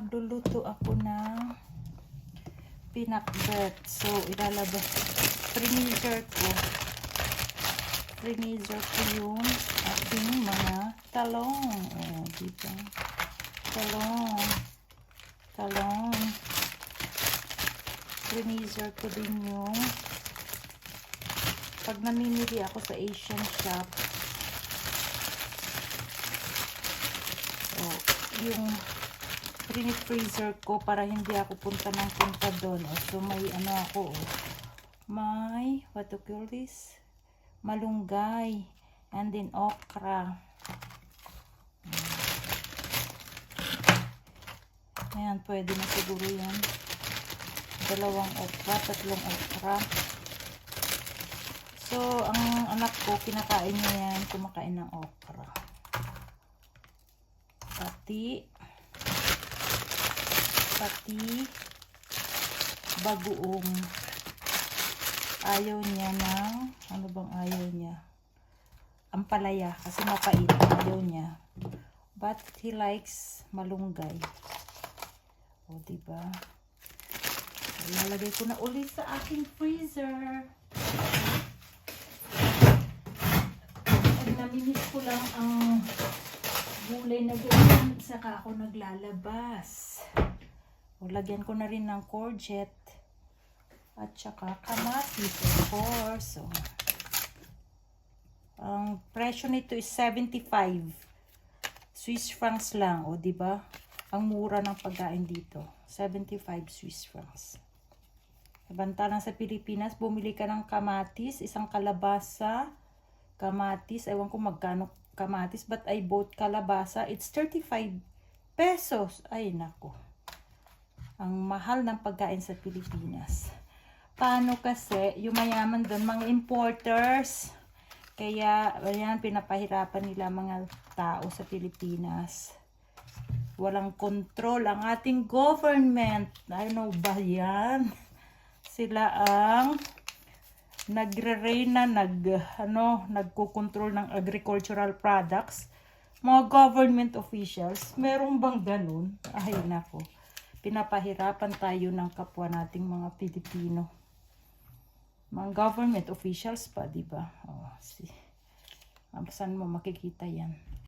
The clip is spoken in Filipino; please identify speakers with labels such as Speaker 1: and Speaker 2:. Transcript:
Speaker 1: magluluto ako ng pinakbet. So, ilalabas. Freezer ko yung ating mga talong. O, diba? Talong. Freezer ko din yung pag namimili ako sa Asian shop. O, yung freezer ko para hindi ako punta doon. So, may ano ako, may, what to call this? Malunggay. And then, okra. Ayan, pwede na siguro yan. 2 okra, 3 okra. So, ang anak ko, kinakain niya yan, kumakain ng okra. Pati bagoong. Ayaw niya ng, ano bang ayaw niya? Ampalaya, kasi mapait. Ayaw niya. But he likes malunggay. O, diba? Ilalagay ko na ulit sa aking freezer. Pag namimiss ko lang ang gulay na ganyan, saka ako naglalabas. O, lagyan ko na rin ng courgette at saka kamatis, of course. So, ang presyo nito is 75 Swiss francs lang. O, diba? Ang mura ng pagkain dito. 75 Swiss francs. Samantalang sa Pilipinas, bumili ka ng kamatis, isang kalabasa, kamatis, ewan ko magkano kamatis, but I bought kalabasa, it's 35 pesos. Ay, nako. Ang mahal ng pagkain sa Pilipinas. Paano kasi, yung mayaman doon, mga importers, kaya, ayan, pinapahirapan nila mga tao sa Pilipinas. Walang control ang ating government. Ano ba yan? Sila ang nagre-reyna, nagko-control ng agricultural products. Mga government officials, meron bang ganun? Ay, nako. Pinapahirapan tayo ng kapwa nating mga Pilipino. Mga government officials pa, diba? Oh, saan mo makikita yan?